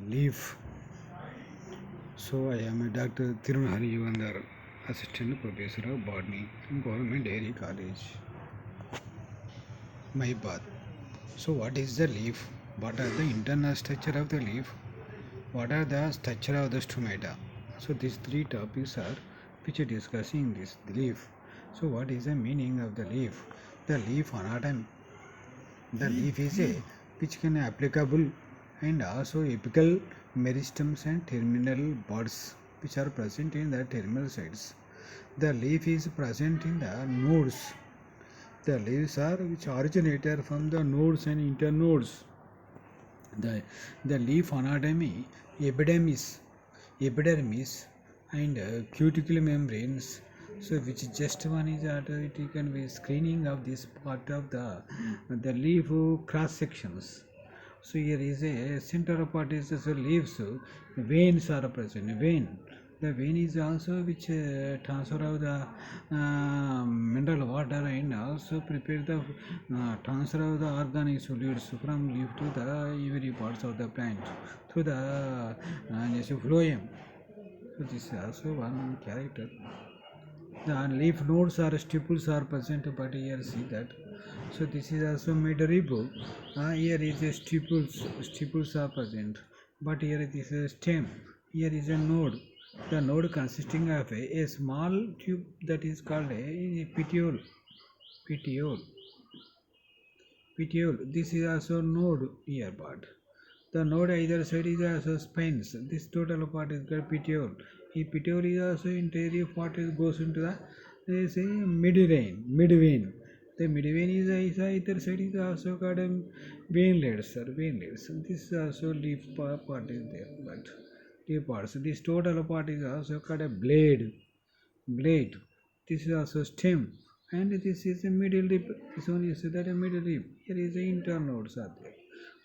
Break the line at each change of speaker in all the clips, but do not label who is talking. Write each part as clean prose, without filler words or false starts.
Leaf. So I am a Dr. Tirunhari Yuvandar, Assistant Professor of Botany in Government Dairy College, Mahibad. So what is the leaf? What are the internal structure of the leaf? What are the structure of the stomata? So these three topics are which are discussing this leaf. So what is the meaning of the leaf? The leaf anatomy. The leaf is a which can applicable and also apical meristems and terminal buds which are present in the terminal sides. The leaf is present in the nodes. The leaves are which originated from the nodes and internodes. The, the leaf anatomy, epidermis and cuticle membranes. So which just one is it can be screening of this part of the leaf cross sections. So here is a center part is the leaves, veins are present. The vein is also which transfer of the mineral water and also prepare the transfer of the organic solids from leaf to the every parts of the plant through the phloem. So this is also one character. The leaf nodes or stipules are present, but here see that. So this is also medarhipo. Here is a stipules are present, but here this is a stem. Here is a node. The node consisting of a small tube that is called a petiole. Petiole. Petiole. This is also node here part. The node either side is also spines. This total part is called petiole. If petiole is also interior part is goes into the they say midvein. The midvein is either side is also called veinlets or veinlets. This also leaf part is there, but leaf parts. This total part is also called a blade. Blade. This is also stem, and this is a middle rib. This one is that a middle rib. Here is the internodes are there.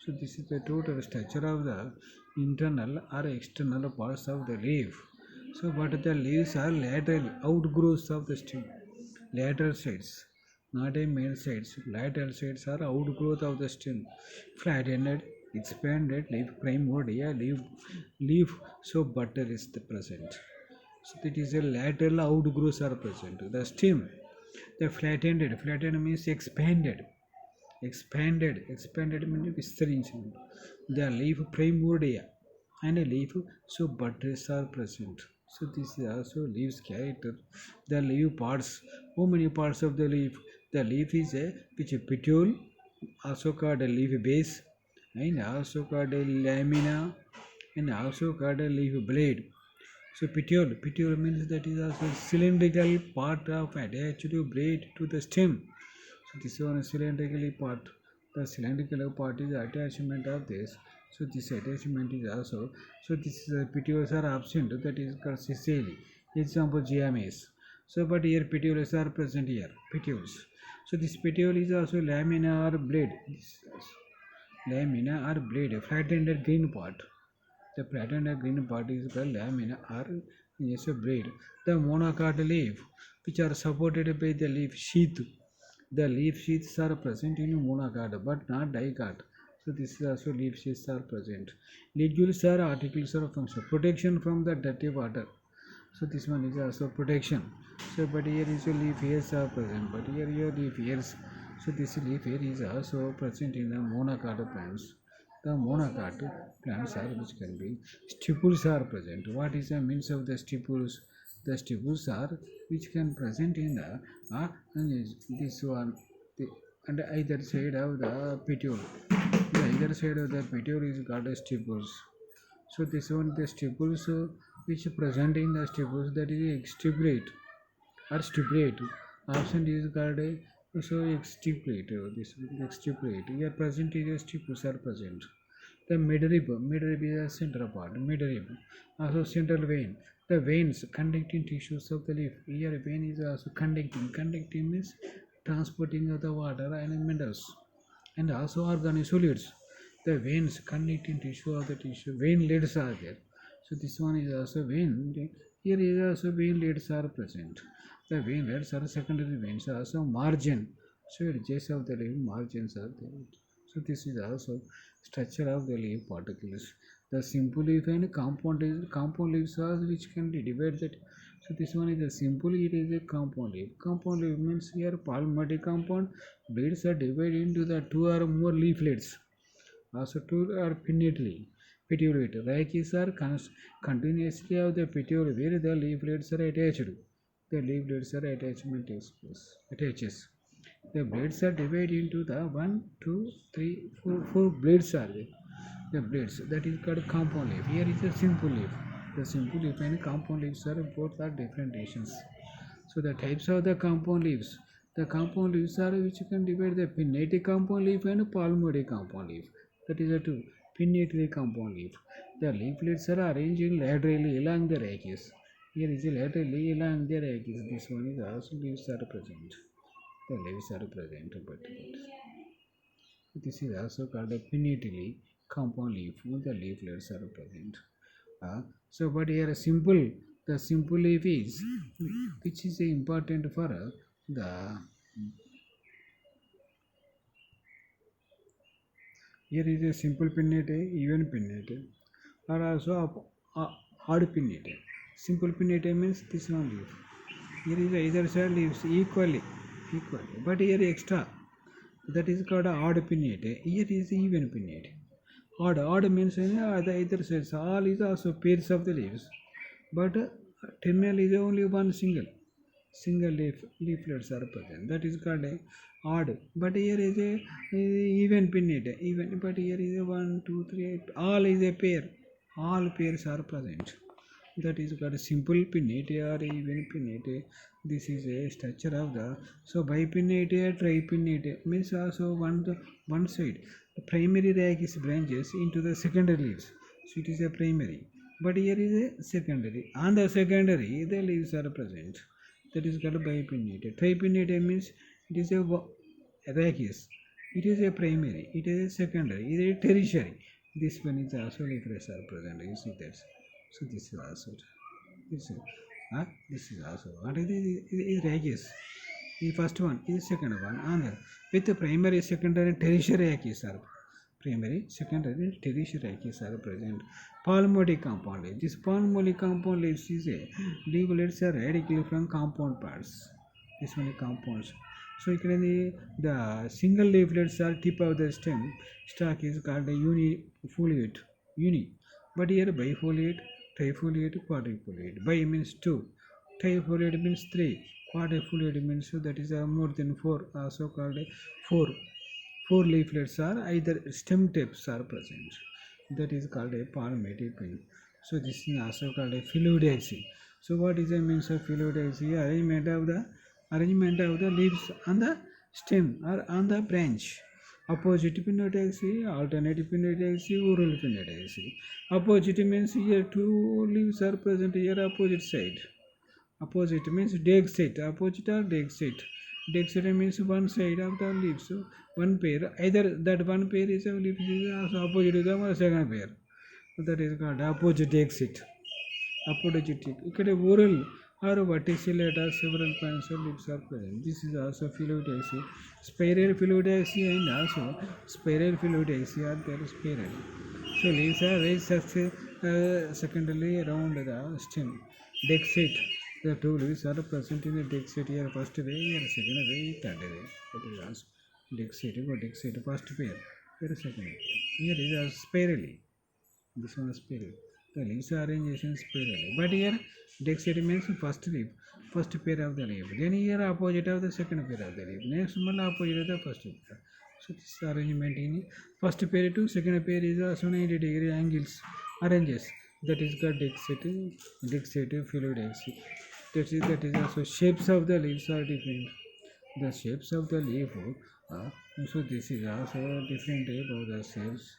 So this is the total structure of the internal or external parts of the leaf. So but the leaves are lateral outgrowths of the stem. Lateral sides, not a main sides. Lateral sides are outgrowth of the stem. Flat-ended, expanded leaf primordia leaf. So butter is the present. So that is a lateral outgrowths are present. The stem, the flattened means expanded means విస్తరించింది. The leaf primordia and a leaf so buttons are present. So this is also leaves character. The leaf parts, how many parts of the leaf? The leaf is a which petiole, also called a leaf base, and also called a lamina, and also called a leaf blade. So petiole means that is also cylindrical part of attached to blade to the stem. So this one is cylindrical part. The cylindrical part is attachment of this. So this attachment is also. So this petioles are absent. That is called sicily. Example giames. So but here petioles are present here. Petioles. So this petiole is also lamina or blade. This is lamina or blade. Flattened green part. The flattened green part is called lamina or yes, a blade. The monocot leaf, which are supported by the leaf sheath. The leaf sheaths are present in monocot but not dicot. So this is also leaf sheaths are present. Ligules are articular function. Protection from the dirty water. So this one is also protection. So but here is a leaf hairs are present. But here leaf hairs. So this leaf hair is also present in the monocot plants. The monocot plants are which can be stipules are present. What is the means of the stipules? The stipules are which can present in the this one and either side of the petiole. The either side of the petiole is called as stipules. So this one the stipules which present in the stipules that is stipulate or stipulate. Option is called a so exstipulate. This exstipulate. Here present is stipules are present. The midrib is a central part. Midrib, also central vein. The veins conducting tissues of the leaf. Here vein is also conducting. Conducting means transporting of the water and minerals, and also organic solids. The veins connecting tissue of the tissue. Vein leads are there. So this one is also vein. Here is also vein leads are present. The vein leads are secondary veins. Also margin. So edges of the leaf margins are there. So this is also structure of the leaf particles. The simple leaf and compound leaves are which can be divided. So this one is a simple, it is a compound leaf. Compound leaf means here palmatic compound blades are divided into the two or more leaflets. Also two are pinnately. Petiolate. Rachis are continuously of the petiole where the leaflets are attached. The leaflets are attachment takes place. Attaches. The blades are divided into the 1, 2, 3, 4, 4 blades are there. The blades that is called compound leaf. Here is a simple leaf. The simple leaf and compound leaves are both are different nations. So the types of the compound leaves. The compound leaves are which you can divide the pinnated compound leaf and palmatic compound leaf. That is a two. Pinnately compound leaf. The leaflets are arranged laterally along the rachis. Here is a laterally along the rachis. This one is also leaves are present. The leaves are present, but this is also called a pinnately compound leaf. The leaflets are present. So, but here a simple, the simple leaf is which is important for the here is a simple pinnate, even pinnate, or also odd pinnate. Simple pinnate means this one leaf. Here is either side leaves equally, but here extra. That is called odd pinnate. Here is even pinnate. Odd means the either sides. All is also pairs of the leaves, but terminal is only one single leaflets are present. That is called a odd. But here is a even pinnate. Even, but here is a 1, 2, 3. All is a pair. All pairs are present. That is called a simple pinnate or even pinnate. This is a structure of the bipinnate, tripinnate means also one side. The primary rachis branches into the secondary leaves. So it is a primary. But here is a secondary. On the secondary, the leaves are present. That is called bipinnate. Tripinnate means it is a rachis. It is a primary. It is a secondary. It is a tertiary. This one is also leaflets are present. You see that. So this is also this is also what is rachis. The first one is the second one. And with the primary, secondary, tertiary rachis are primary, secondary, tertiary rachis are present. Palmatic compound leaf. This palmatic compound leaves is a leaflets are radically from compound parts. This one is compounds. So the single leaflets are tip of the stem. Stalk is called a unifoliate. But here bifoliate, trifoliate, quadrifoliate. Bi means 2, trifoliate means 3, quadrifoliate means that is more than 4, also called 4. 4 leaflets are either stem tips are present. That is called a palmatic pin. So this is also called a phyllodaxy. So what is the means of phyllodaxy? Arrangement of the leaves on the stem or on the branch. Opposite pinnotaxy, alternate pinnotaxy, oral pinnotaxy. Opposite means here two leaves are present here opposite side. Opposite means dexate. Opposite or dexate. Dexate means one side of the leaves. So one pair. Either that one pair is of leaves is also opposite to the second pair. So that is called opposite dexate. Apodogenic. ఇక్కడ oral or verticillate or several kinds of leaves are present. This is also phyllodaxy. Spiral phyllodaxy and also spiral phyllodaxy are there spiral. So leaves are raised secondary around the stem. Dexate. The two leaves are present in the dexate here first way, here second way, third way. That is also dexate, first pair, here second pair. Here is a spirally. This one is spiral. The leaves are arranged in spirally. But here dexate means first leaf, first pair of the leaf. Then here opposite of the second pair of the leaf. Next one opposite of the first pair. So this arrangement in first pair to second pair is also 90-degree angles arranges. That is called dexate, phyllodaxy. That is also shapes of the leaves are different. The shapes of the leaf. So this is also different type of the shapes.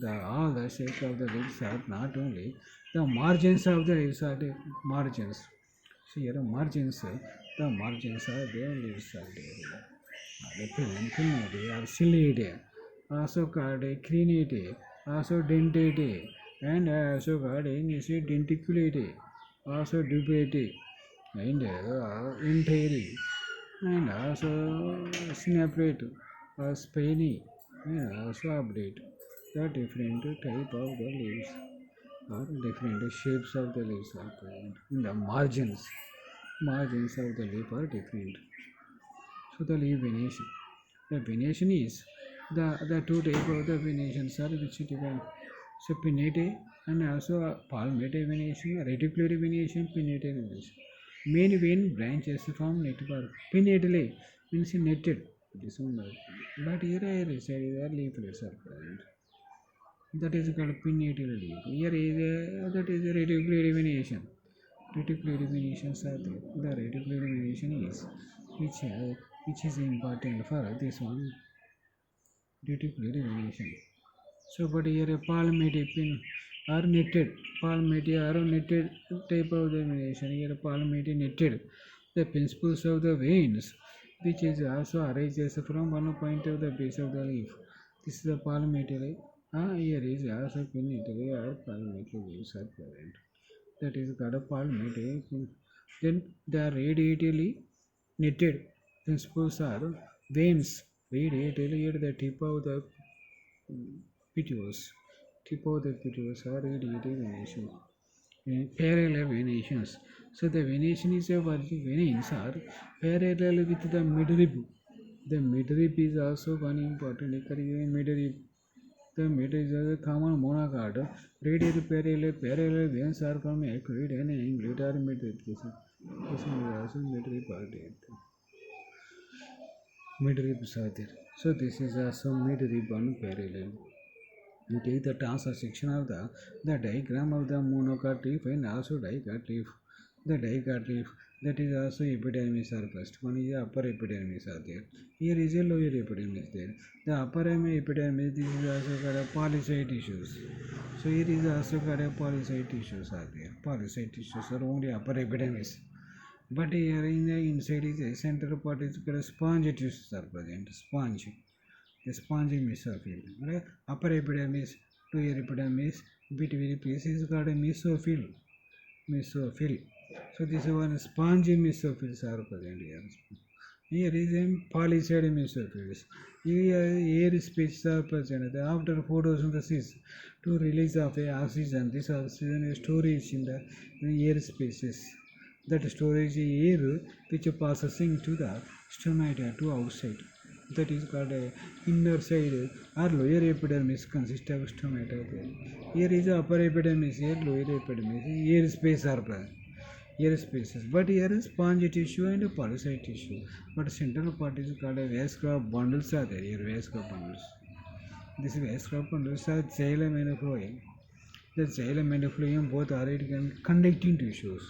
All the shapes of the leaves are not only the margins of the leaves are the margins. So here margins, the margins are there, leaves are there. The pinnate or ciliate, also called crenate, also dentate, and also called denticulate, also dubate, and entire, and also snaplate, spiny, and also update the different type of the leaves or different shapes of the leaves are present. In the margins of the leaf are different. So the leaf venation. The venation is the two type of the venations are which depend. So pinnate and also palmate venation, reticular venation, pinnate venation. Main vein branches from network. Pinnately means netted. This one, but here I reside the leaflets are present. That is called pinnated leaf. Here is that is a reticular venation. Reticular venation are there. The reticular venation is which is important for this one reticular venation. So, but here a palmated pin are knitted, palmated or knitted type of the venation. Here palmated knitted. The principles of the veins, which is also arises from one point of the base of the leaf. This is the palmated. Here is also pinnated or palmated leaves are present. That is called a palmated. Then they are radially knitted. Principles are veins radially at the tip of the petioles. Tip of the petioles are radiated venation. Parallel venations. So the venation is a veins are parallel with the midrib. The midrib is also one important occurring midrib. The midrib is a common monocard. Radial parallel veins are from acrid and angled or midrib. This is also midrib part. Midribs are there. So this is also midrib on parallel. You take the transaction of the diagram of the monocot leaf and also dicot leaf. The dicot leaf that is also epidermis are first. One is the upper epidermis are there. Here is a lower epidermis there. The upper epidermis this is also called a polycyte tissues. So here is also called a polycyte tissues are there. Polycyte tissues are only upper epidermis. But here in the inside is a central part is called sponge tissues are present. Sponge. The sponge mesophyll. Right? Upper epidermis, lower epidermis, between pieces is called a mesophyll. Mesophyll. So this is one sponge mesophills are present here. Here is a polycyte mesophills. Here air spaces are present. After photosynthesis, to release of oxygen, this oxygen is storage in the air spaces. That storage air which passes into the stomata to outside. That is called a inner side or lower epidermis consists of stomata. Here is the upper epidermis, here lower epidermis, air space are present. Air spaces, but here is sponge tissue and polycyte tissue. But central part is called a vascular bundles are there. Here vascular bundles. This vascular bundles are xylem and phloem. The xylem and phloem both are conducting tissues.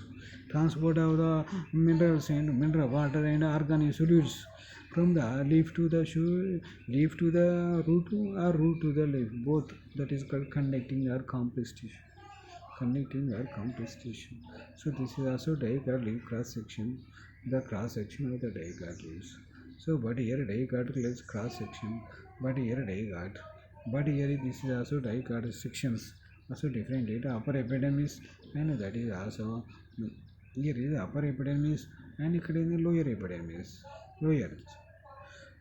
Transport of the minerals and mineral water and organic solids from the leaf to the leaf to the root or root to the leaf. Both that is called conducting or complex tissue. Connecting or complex tissue. So this is also dicot leaf cross section. The cross section of the dicot leaves. So but here dicot leaves cross section. But here dicot. But here this is also dicot sections. Also different data upper epidermis and that is also here is upper epidermis and here is the lower epidermis. Lower.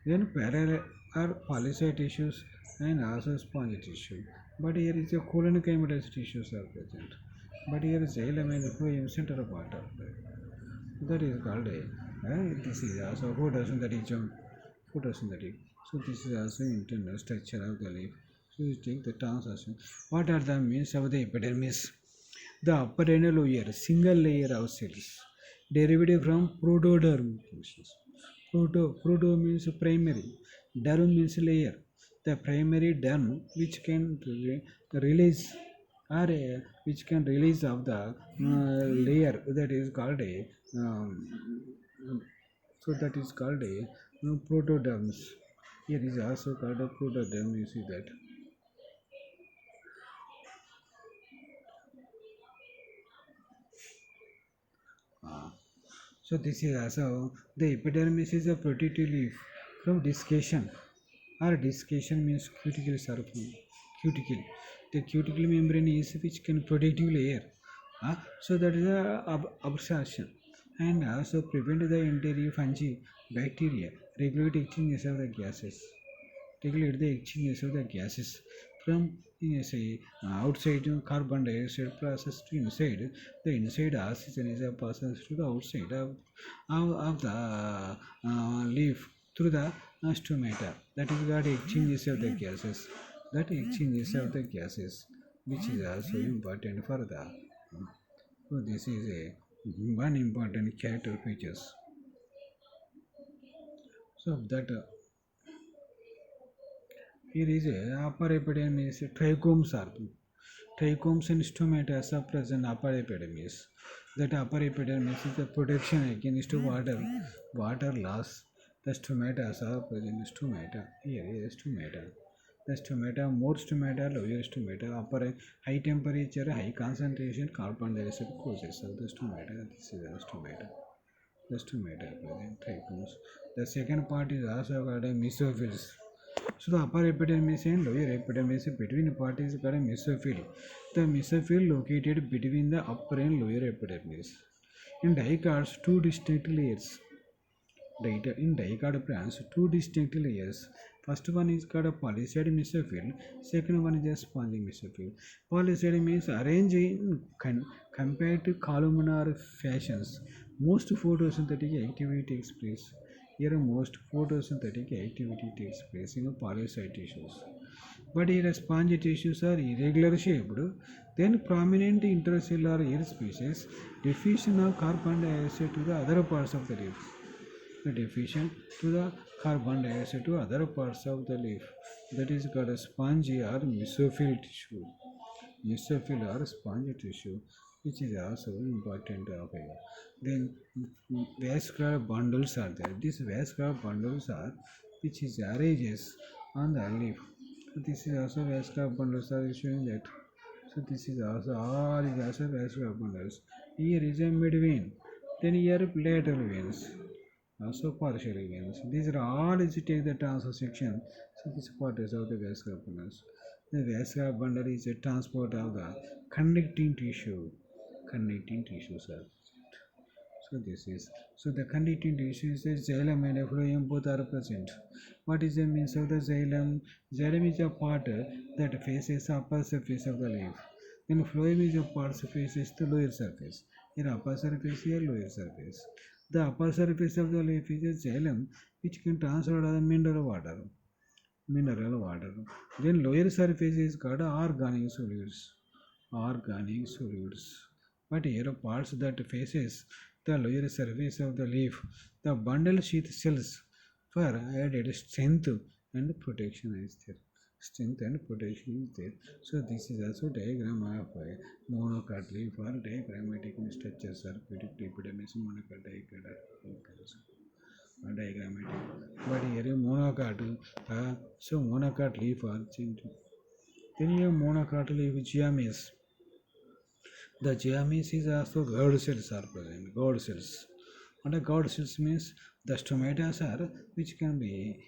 Then parallel are polycyte tissues and also sponge tissue. But here is a colonchomatous tissues are present. But here is xylem and phloem central part of that is called a this is also photosynthetic. So this is also internal structure of the leaf. So you take the transaction. What are the means of the epidermis? The upper and lower single layer of cells derivative from protoderm. Proto means primary, derm means layer. The primary derm which can release or which can release of the layer that is called a so that is called a protoderms. Here is also called a protoderm. You see that. So this is also the epidermis is a protective leaf from desiccation or desiccation means cuticle surface. Cuticle. The cuticle membrane is which can protective layer. So that is a absorption and also prevent the interior fungi, bacteria, regulate exchanges of the gases. regulate the exchanges of the gases from say outside carbon dioxide process to inside. The inside oxygen is a process to the outside of the leaf through the stomata. That is got exchanges of the gases. That exchanges of the gases, which is also important for the. So this is a one important character features. So that here is a upper epidermis trichomes are trichomes and stomata are present upper epidermis. That upper epidermis is a protection against water loss. The stomata are present stomata. Here is stomata. The stomata, more stomata, lower stomata, upper high temperature, high concentration carbon dioxide causes of the stomata. This is the stomata. The stomata present trichomes. The second part is also called mesophils. So the upper epidermis and lower epidermis between the part is called mesophyll. The mesophyll located between the upper and lower epidermis. In dicots, two distinct layers. In dicot plants, two distinct layers. First one is called a palisade mesophyll. Second one is a spongy mesophyll. Palisade means arranged in compared to columnar fashions. Most photosynthetic activity takes place. Here most photosynthetic activity takes place in palisade tissues. But here spongy tissues are irregular shaped. Then prominent intercellular air species diffusion of carbon dioxide to the other parts of the leaf. The diffusion to the carbon dioxide to other parts of the leaf. That is called a spongy or mesophyll tissue. Mesophyll or spongy tissue, which is also important of it. Then vascular bundles are there. These vascular bundles are which is arranges on the leaf. So this is also vascular bundles are showing that. So this is also all is also vascular bundles. Here is a midvein. Then here lateral veins. Also partial veins. These are all is to take the transfer section. So this part is of the vascular bundles. The vascular bundle is a transport of the connecting tissue. Connecting tissues are. So this is the conducting tissue is a xylem and a phloem both are present. What is the means of the xylem? Xylem is a part that faces the upper surface of the leaf. Then phloem is a part that faces the lower surface. Here upper surface, here lower surface. The upper surface of the leaf is a xylem which can transfer the mineral water. Then lower surface is called organic solids. Organic solids. But here parts that faces the lower surface of the leaf, the bundle sheath cells for added strength and protection is there. Strength and protection is there. So this is also diagram of a monocot leaf or diagrammatic structures are predicted epidermis monocot diagrammatic. But here a monocot, so monocot leaf are changed. Then you have monocot leaf geamesis. The geamesis is also gourd cells are present. Gourd cells. And the gourd cells means the stomata are which can be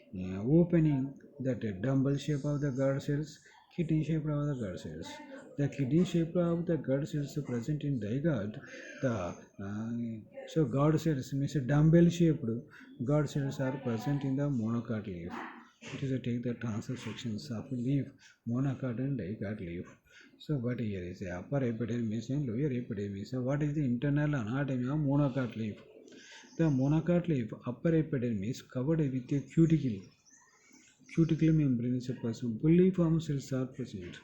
opening that dumbbell shape of the gourd cells, kidney shape of the gourd cells. The kidney shape of the gourd cells present in digot. The so gourd cells means dumbbell shaped gourd cells are present in the monocot leaf. It is to take the transverse sections of leaf, monocot and dicot leaf. So, but here is the upper epidermis and lower epidermis. So, what is the internal anatomy of monocot leaf? The monocot leaf upper epidermis covered with a cuticle. Cuticle membrane is present. Bulliform cells are present.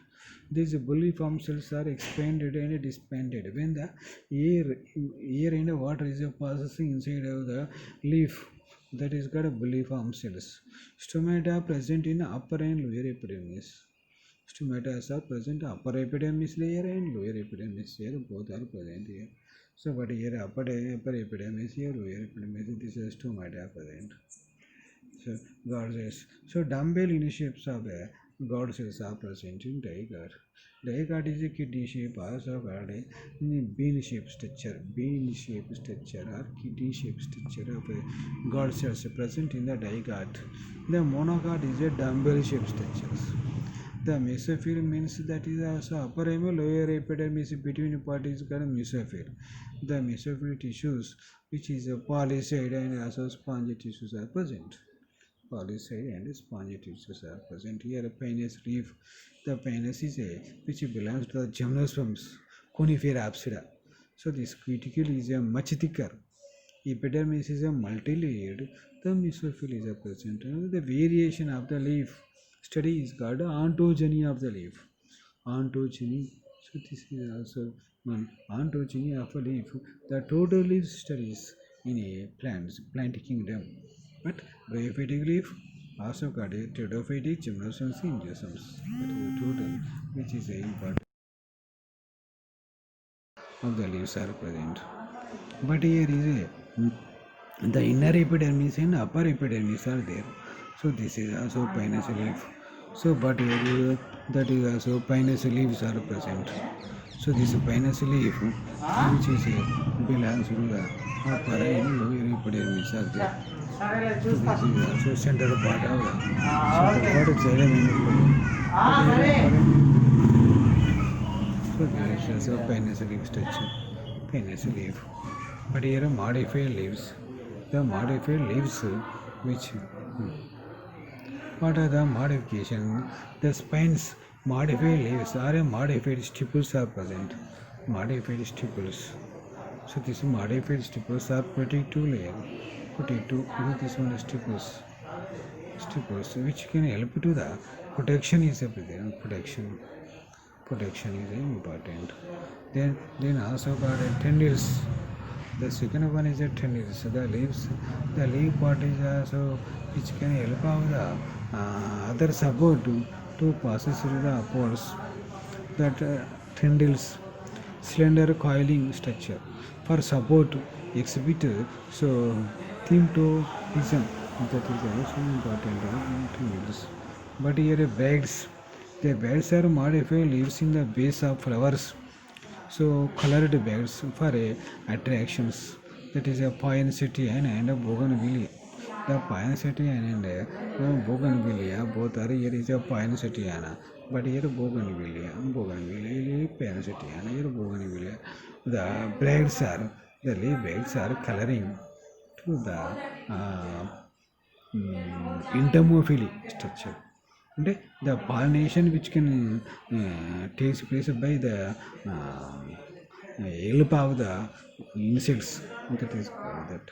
These bulliform cells are expanded and disbanded when the air and water is passing inside of the leaf. That is called bulliform cells. Stomata present in upper and lower epidermis. Stomata are present upper epidermis layer and lower epidermis layer, both are present here. So but here upper epidermis, here lower epidermis, this is stomata present. So gourd cells. So dumbbell in shapes of gourd cells are present in dicot. Dicot is a kidney shape, also called a bean shaped structure. Bean shaped structure or kidney shaped structure of gourd cells present in the dicot. The monocot is a dumbbell shaped structures. The mesophyll means that is also upper and lower epidermis between part is called mesophyll. The mesophyll tissues, which is a palisade and also spongy tissues are present. polysaccharide and spongy tissues are present. Here, pinus leaf. The pinus is a which belongs to the gymnosperms conifera apsida. So this cuticle is a much thicker. Epidermis is a multi-layered. The mesophyll is a present. The variation of the leaf study is called ontogeny of the leaf. Ontogeny. So this is also one ontogeny of a leaf. The total leaf studies in a plant kingdom. But bryophytic leaf also called a pteridophytic gymnosperms in gymnosperms. That is the total, which is a important of the leaves are present. But here is a the inner epidermis and upper epidermis are there. So this is also pinus leaf. So but here that is also pinus leaves are present. So this pinus leaf which is belongs to the upper and lower epidermis are there. So this is also central part of the central part of xylem. So this is also pinus leaf structure. Pinus leaf. But here modified leaves. The modified leaves which what are the modification? The spines modified leaves are a modified stipules are present. Modified stipules. So these modified stipules are protective layer. Protective this one is stipules. Stipules which can help to the protection is a protection. Protection is important. Then also got tendrils. The second one is a tendrils. The leaves, the leaf part is also which can help out the other support to passes through the poles. That tendrils, slender coiling structure for support exhibit so thymtoism. That is also important tendrils. But here braids. The braids are modified leaves in the base of flowers. So colored braids for attractions. That is a poinsettia and a bougainvillea. The poinsettia and bougainvillea both are here is a poinsettia, but here bougainvillea, poinsettia, here bougainvillea. The braids are the leaf braids are coloring to the entomophily structure. And the pollination which can takes place by the help of the insects. That is called that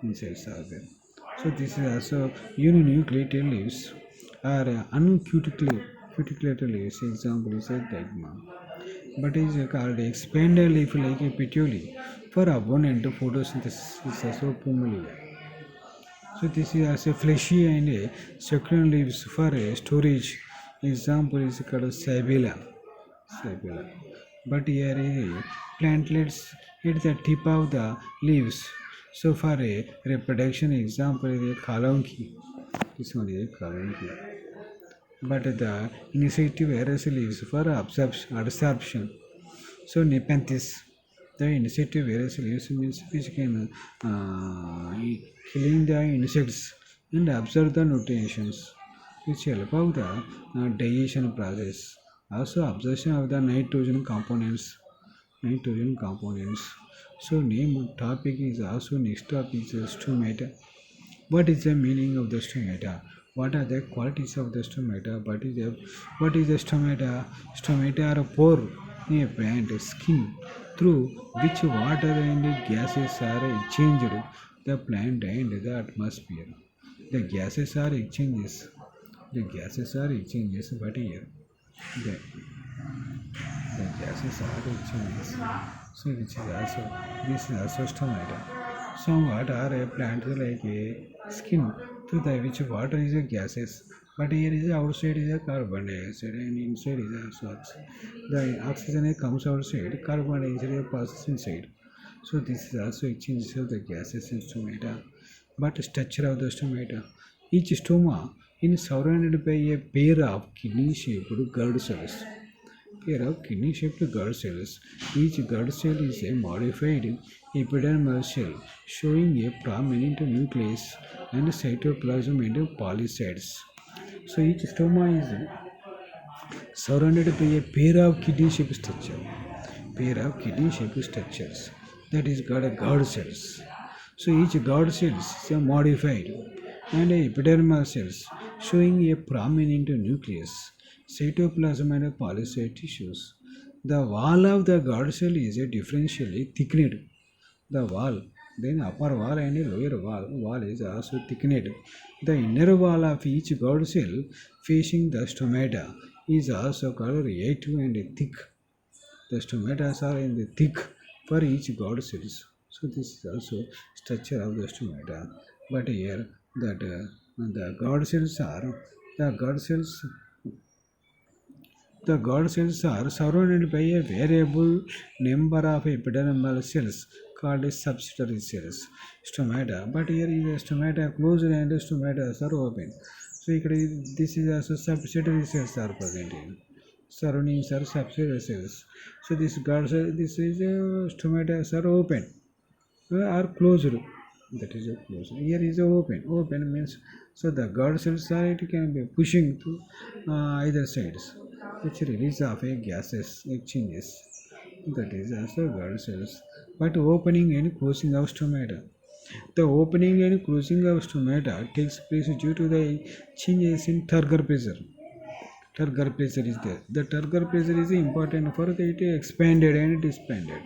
insects are there. So this is also uninucleated leaves or uncuticulated leaves. Example is a digma. But is called expanded leaf like a petioly for abundant photosynthesis is also pumuli. So this is as a fleshy and a succulent leaves for a storage. Example is called sabila. Sabila. But here is plantlets at the tip of the leaves. So for a reproduction example is a kalonki. This one is a kalonki. But the initiative areas leaves for absorption. So nepenthes. The initiative various leaves means which can killing the insects and absorb the nutrients which help of the digestion process. Also absorption of the nitrogen components. So name topic is also next topic is stomata. What is the meaning of the stomata? What are the qualities of the stomata? What is the stomata? Stomata are pore in a plant skin through which water and gases are exchanged the plant and the atmosphere. The gases are exchanges. But here the, the gases are exchanges. So which is also this is also stomata. Somewhat are a plant like a skin through the which water is a gases. But here is outside is a carbon dioxide and inside is also oxygen. The oxygen comes outside, carbon dioxide passes inside. So this is also exchange of the gases in stomata. But structure of the stomata. Each stoma is surrounded by a pair of kidney-shaped gourd cells. Pair of kidney-shaped gourd cells. Each gourd cell is a modified epidermal shell showing a prominent nucleus and cytoplasm and polysaccharide. So each stoma is surrounded by a pair of kidney-shaped structures. That is called gourd cells. So each gourd cell is modified and epidermal cells showing a prominent nucleus, cytoplasm and polycyte tissues. The wall of the guard cell is differentially thickened. The wall, then upper wall and lower wall is also thickened. The inner wall of each guard cell facing the stomata is also called reactive and thick. The stomata are in the thick for each guard cells. So this is also structure of the stomata. But here that the guard cells are the guard cells the guard cells are surrounded by a variable number of epidermal cells called subsidiary cells, stomata. But here is a stomata closed and stomata are open. So this is also subsidiary cells are present here. Surroundings are subsidiary cells. So this guard cell, this is stomata are open are closed. That is a closed. Here is a open. Open means so the guard cells are it can be pushing to either sides, which release of a gases exchanges. That is also guard cells. But opening and closing of stomata. The opening and closing of stomata takes place due to the changes in turgor pressure. Turgor pressure is there. The turgor pressure is important for the it expanded and disbanded.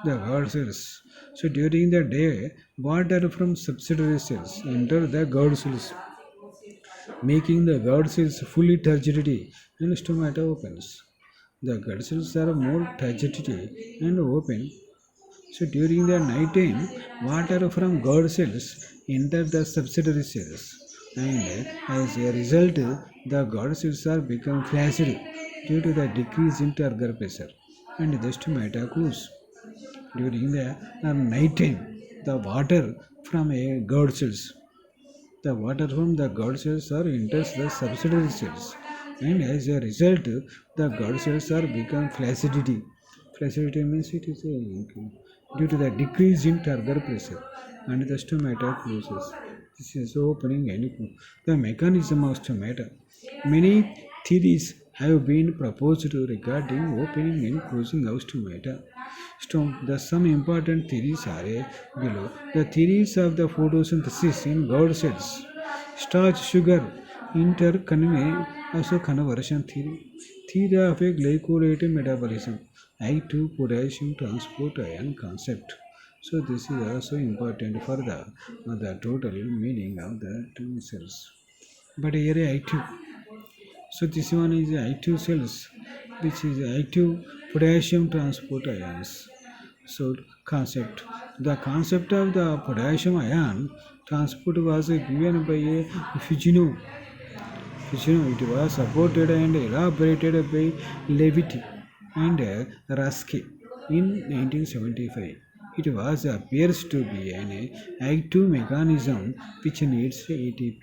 The guard cells. So during the day, water from subsidiary cells enter the guard cells, making the guard cells fully turgid and stomata opens. The guard cells are more turgid and open. So during the night time, water from guard cells enter the subsidiary cells, and as a result, the guard cells are become flaccid due to the decrease in turgor pressure, and the stomata close. During the night time, the water from a guard cells, the water from the guard cells are enters the subsidiary cells, and as a result, the guard cells are become flaccidity. Flaccidity means it is due to the decrease in turgor pressure, and the stomata closes. This is opening and the mechanism of stomata. Many theories have been proposed regarding opening and closing of stomata. Some important theories are below. The theories of the photosynthesis in guard cells, starch sugar also conversion theory, theory of a glycolate metabolism, I2 potassium transport ion concept. So this is also important for the total meaning of the two cells. But here I2. So this one is I2 cells, which is I2 potassium transport ions. So concept. The concept of the potassium ion transport was given by a Fugino. It was supported and elaborated by Levitt and Rusk in 1975. It was appears to be an active mechanism which needs ATP.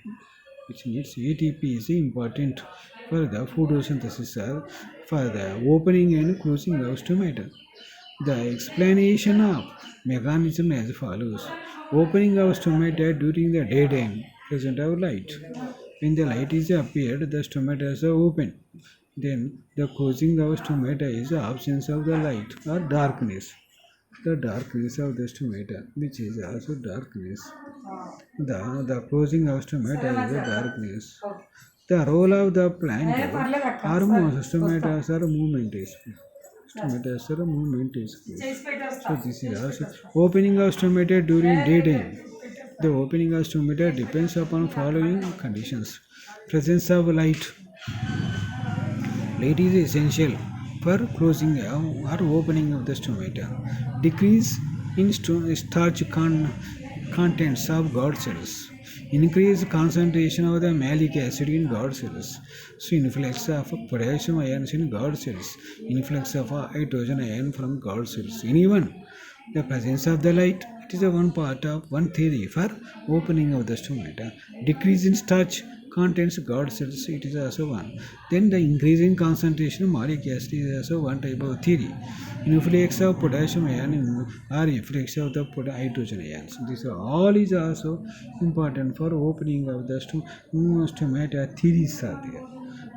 ATP is important for the photosynthesis for the opening and closing of stomata. The explanation of mechanism as follows. Opening of stomata during the daytime present of light. When the light is appeared, the stomata is open. Then the closing of stomata is the absence of the light or darkness. The darkness of the stomata, which is also darkness. The closing of stomata is the darkness. The role of the plant hormones, stomata are movement is. Stomata are movement is. So this is also opening of stomata during daytime. The opening of stomata depends upon following conditions. Presence of light. Light is essential for closing or opening of the stomata. Decrease in starch contents of guard cells. Increase concentration of the malic acid in guard cells. So influx of potassium ions in guard cells. Influx of hydrogen ion from guard cells. Anyone, the presence of the light, it is one part of one theory for opening of the stomata. Decrease in starch contents guard cells, it is also one. Then the increasing concentration of malic acid is also one type of theory. Influx of potassium ion or influx of the hydrogen ions. This all is also important for opening of the stomata. Theories are there.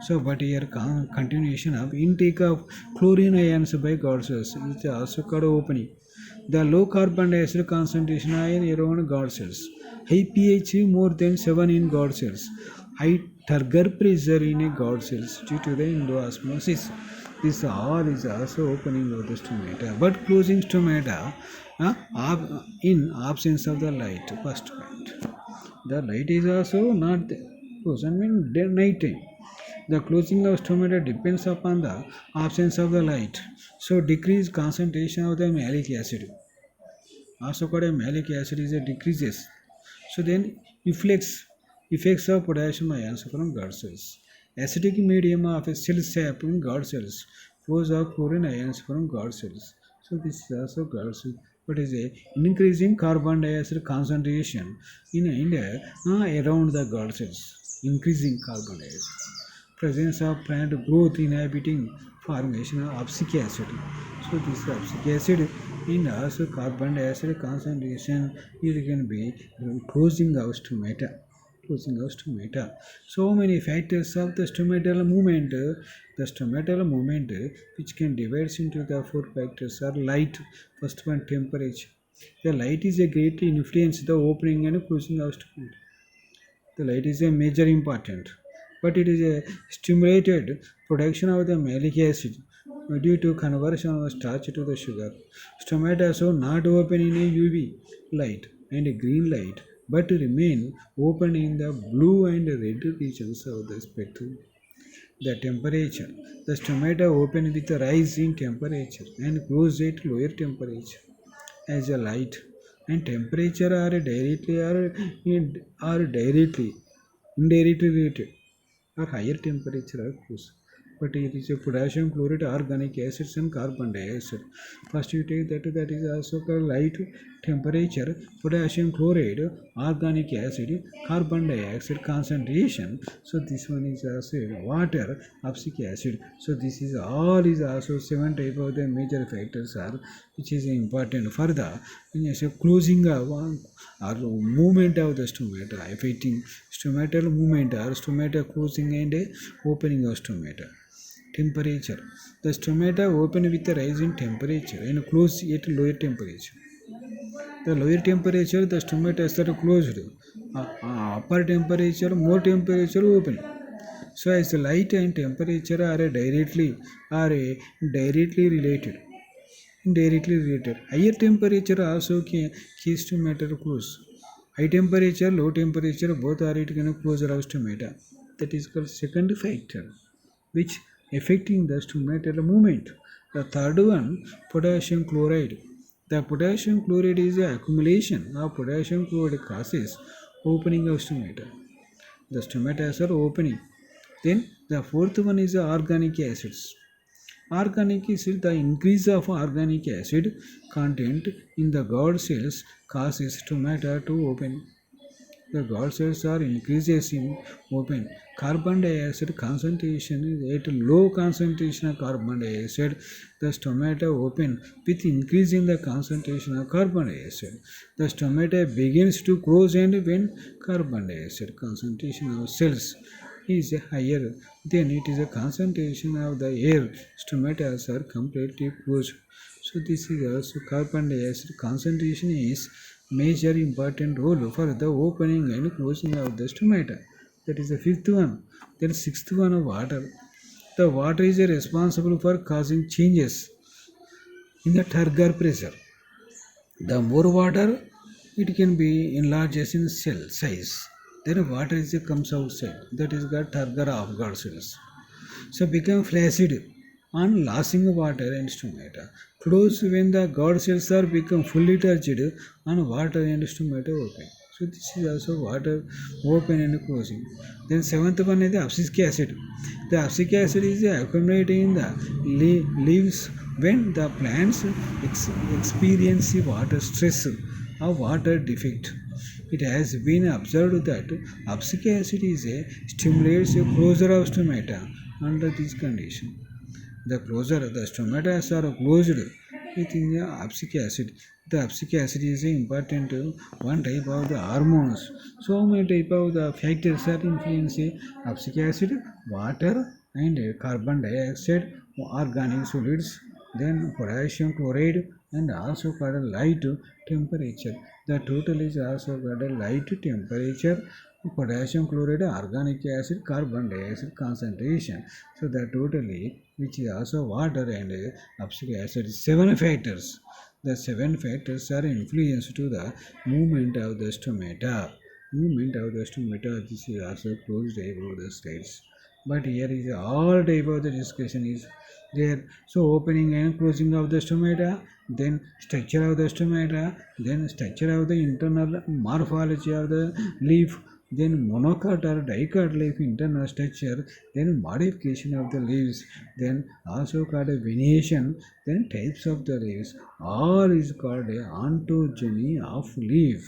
So, but here continuation of intake of chlorine ions by guard cells is also called opening. The low carbon dioxide concentration are around guard cells. high pH more than 7 in God cells, high turgor pressure in a God cells due to the endosmosis. This all is also opening of the stomata, but closing stomata in absence of the light. First point, the light is also not closed. I mean, night time. The closing of stomata depends upon the absence of the light. So, decreased concentration of the malic acid. Also called a malic acid is a decreases. So then effects of potassium ions from guard cells. Acidic medium of a cell sap in guard cells. Flows of chlorine ions from guard cells. So this is also guard cell. What is a increasing carbon dioxide concentration in India around the guard cells. Increasing carbon dioxide. Presence of plant growth inhibiting formation of abscisic acid. So this abscisic acid in also carbon dioxide concentration it can be closing of stomata. Closing of stomata. So many factors of the stomatal movement. The stomatal movement which can divide into the four factors are light. First one temperature. The light is a great influence the opening and closing of stomata. The light is a major important, but it is a stimulated production of the malic acid due to conversion of starch to the sugar. Stomata so not open in a UV light and a green light, but remain open in the blue and red regions of the spectrum. The temperature. The stomata open with a rise in temperature and close at lower temperature as a light and temperature are directly indirectly related or higher temperature or close. But it is a potassium chloride, organic acids, and carbon dioxide. First, you take that is also called light temperature, potassium chloride, organic acid, carbon dioxide concentration. So this one is also water, abscisic acid. So this is all is also seven type of the major factors are which is important for the closing of or movement of the stomata, affecting stomatal movement or stomata closing and opening of stomata. Temperature. The stomata open with a rise in temperature and close at lower temperature. The lower temperature, the stomata are closed. Upper temperature, more temperature open. So as the light and temperature are directly related. Indirectly related. Higher temperature also keys to matter close. High temperature, low temperature, both are it can close our stomata. That is called second factor, which affecting the stomatal movement. The third one, potassium chloride. The potassium chloride is the accumulation of potassium chloride causes opening of stomata. The stomata are opening. Then the fourth one is the organic acids. Organic acid, the increase of organic acid content in the guard cells causes stomata to open. The guard cells are increases in open. Carbon dioxide concentration is at low concentration of carbon dioxide. The stomata open with increase in the concentration of carbon dioxide. The stomata begins to close and when carbon dioxide concentration of cells is higher, then it is a concentration of the air. Stomata are completely closed. So this is also carbon dioxide concentration is major important role for the opening and closing of the stomata. That is the fifth one. Then sixth one water. The water is responsible for causing changes in the turgor pressure. The more water, it can be enlarged in cell size. Then water comes outside. That is got turgor of God cells. So become flaccid on losing water and stomata. Close when the God cells are become fully touched on water and stomata open. So this is also water open and closing. Then seventh one is the abscisic acid. The abscisic acid is accumulating in the leaves when the plants experience water stress or water defect. It has been observed that abscisic acid stimulates a closure of stomata under this condition. The stomata are closed within the abscisic acid. The abscisic acid is important one type of the hormones. So many type of the factors are influencing abscisic acid, water and carbon dioxide, organic solids then potassium chloride, and also got a light temperature. The total is also got a light temperature. Potassium chloride, organic acid, carbon dioxide concentration. So the totally, which is also water and abscisic acid, 7 factors. The 7 factors are influence to the movement of the stomata. Movement of the stomata. This is also closed about the slides. But here is all type of the discussion is there. So opening and closing of the stomata, then structure of the stomata, then structure of the internal morphology of the leaf, then monocot or dicot leaf internal structure, then modification of the leaves, then also called a venation, then types of the leaves. All is called a ontogeny of leaf.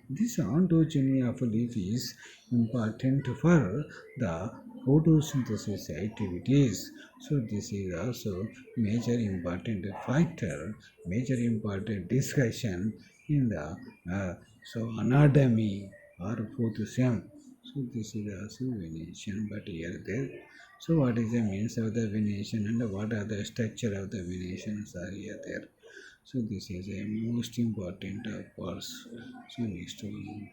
This ontogeny of leaf is important for the photosynthesis activities. So this is also major important factor, major important discussion in the anatomy or photosym. So this is also venation, but here there. So what is the means of the venation and what are the structure of the venations are here there. So this is a most important parts. So next one.